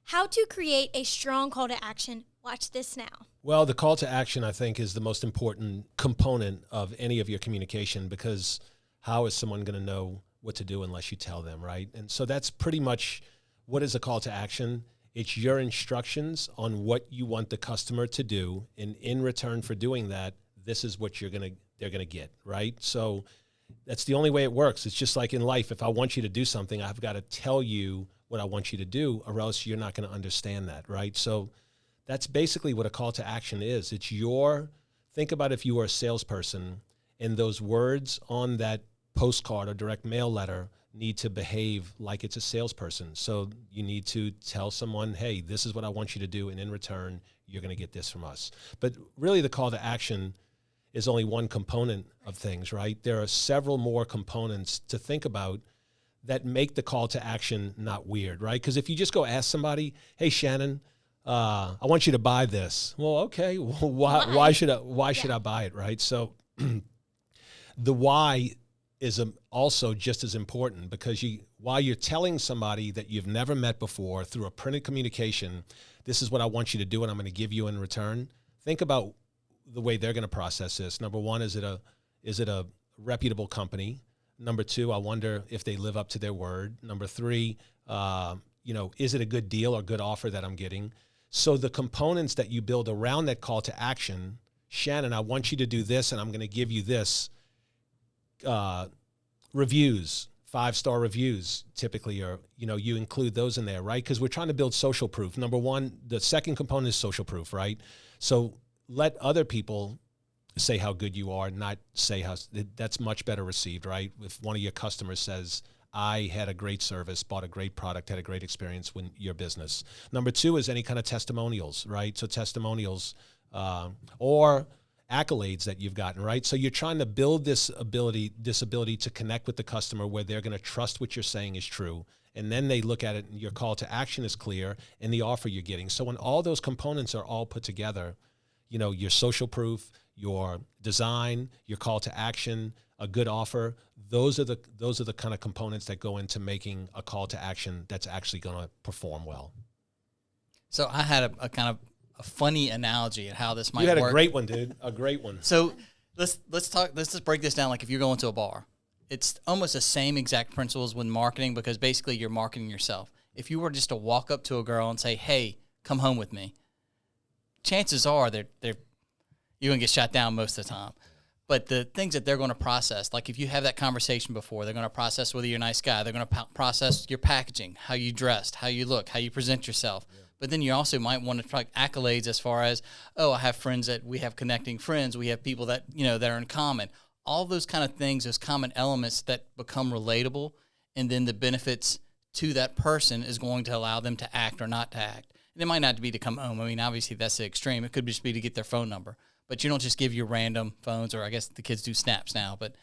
How to create a strong call to action. Watch this now. Well, the call to action, I think, is the most important component of any of your communication, because how is someone going to know what to do unless you tell them, right? And so that's pretty much what is a call to action. It's your instructions on what you want the customer to do, and in return for doing that, this is what they're going to get, right? So that's the only way it works. It's just like in life. If I want you to do something, I've got to tell you what I want you to do, or else you're not going to understand that, right? So that's basically what a call to action is. It's think about if you were a salesperson, and those words on that postcard or direct mail letter need to behave like it's a salesperson. So you need to tell someone, hey, this is what I want you to do, and in return, you're going to get this from us. But really the call to action is only one component of things, right? There are several more components to think about that make the call to action not weird, right? Because if you just go ask somebody, hey, Shannon, I want you to buy this. Well, okay, well, why should I buy it, right? So the why is also just as important, because while you're telling somebody that you've never met before through a printed communication, this is what I want you to do and I'm going to give you in return, think about the way they're going to process this. Number one, is it a reputable company? Number two, I wonder if they live up to their word. Number three, is it a good deal or good offer that I'm getting? So the components that you build around that call to action, Shannon, I want you to do this and I'm going to give you this. Reviews, 5-star reviews typically are, you include those in there, right? Because we're trying to build social proof. Number one, the second component is social proof, right? So let other people say how good you are, not say that's much better received, right? If one of your customers says, I had a great service, bought a great product, had a great experience with your business. Number two is any kind of testimonials, right? So testimonials or accolades that you've gotten, right? So you're trying to build this ability to connect with the customer where they're going to trust what you're saying is true. And then they look at it and your call to action is clear and the offer you're getting. So when all those components are all put together, your social proof, your design, your call to action, a good offer, those are the kind of components that go into making a call to action that's actually going to perform well. So I had a kind of a funny analogy at how this might work. You had a great one, dude. A great one. So let's just break this down. Like if you're going to a bar, it's almost the same exact principles with marketing, because basically you're marketing yourself. If you were just to walk up to a girl and say, hey, come home with me, chances are you're going to get shot down most of the time. But the things that they're going to process, like if you have that conversation before, they're going to process whether you're a nice guy. They're going to process your packaging, how you dressed, how you look, how you present yourself. Yeah. But then you also might want to try accolades as far as, oh, I have friends that we have connecting friends. We have people that, that are in common. All those kind of things, those common elements that become relatable, and then the benefits to that person is going to allow them to act or not to act. And it might not be to come home. I mean, obviously that's the extreme. It could just be to get their phone number. But you don't just give your random phones, or I guess the kids do snaps now. But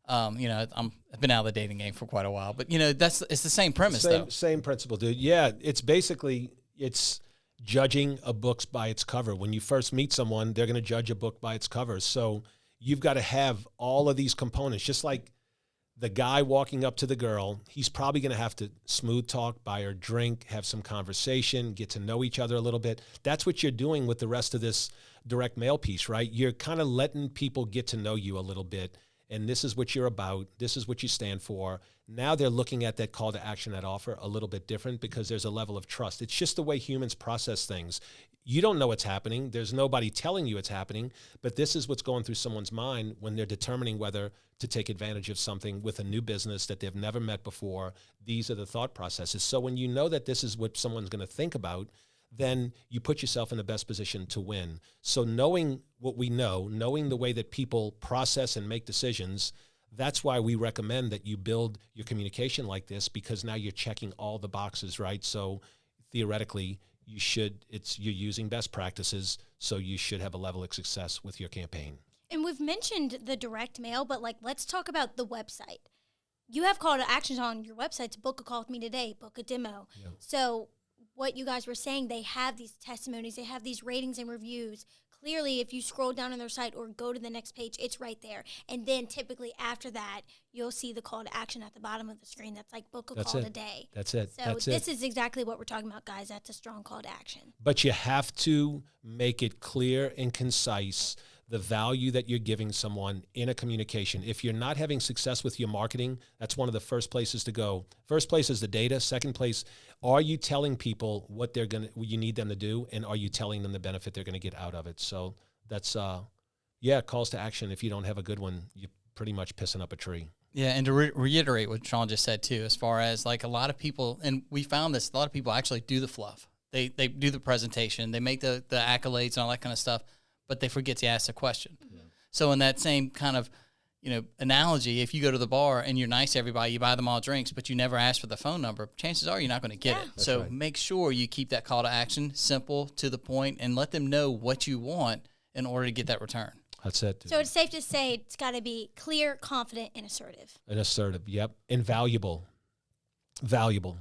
I've been out of the dating game for quite a while. But it's the same premise, though. Same principle, dude. Yeah, it's judging a book by its cover. When you first meet someone, they're going to judge a book by its cover. So you've got to have all of these components. Just like the guy walking up to the girl, he's probably going to have to smooth talk, buy her drink, have some conversation, get to know each other a little bit. That's what you're doing with the rest of this direct mail piece, right? You're kind of letting people get to know you a little bit, and this is what you're about. This is what you stand for. Now they're looking at that call to action, that offer, a little bit different, because there's a level of trust. It's just the way humans process things. You don't know what's happening. There's nobody telling you it's happening, but this is what's going through someone's mind when they're determining whether to take advantage of something with a new business that they've never met before. These are the thought processes. So when you know that this is what someone's going to think about, then you put yourself in the best position to win. So knowing what we know, knowing the way that people process and make decisions, that's why we recommend that you build your communication like this, because now you're checking all the boxes, right? So theoretically, you're using best practices, so you should have a level of success with your campaign. And we've mentioned the direct mail, but let's talk about the website. You have call to actions on your website to book a call with me today, book a demo. Yeah. So what you guys were saying, they have these testimonies, they have these ratings and reviews, clearly, if you scroll down on their site or go to the next page, it's right there. And then typically after that, you'll see the call to action at the bottom of the screen. That's like book a That's call it. today. That's it. So That's this it. is exactly what we're talking about, guys. That's a strong call to action. But you have to make it clear and concise the value that you're giving someone in a communication. If you're not having success with your marketing, that's one of the first places to go. First place is the data. Second place, are you telling people what you need them to do, and are you telling them the benefit they're going to get out of it? So that's calls to action. If you don't have a good one, you're pretty much pissing up a tree. Yeah, and to reiterate what Sean just said too, as far as like a lot of people, and we found this, a lot of people actually do the fluff. They do the presentation, they make the accolades and all that kind of stuff, but they forget to ask the question. Yeah. So in that same kind of analogy, if you go to the bar and you're nice to everybody, you buy them all drinks, but you never ask for the phone number, chances are you're not going to get it. That's so right. Make sure you keep that call to action simple, to the point, and let them know what you want in order to get that return. That's it. So it's safe to say it's got to be clear, confident, and assertive. And assertive, yep. And valuable. Valuable.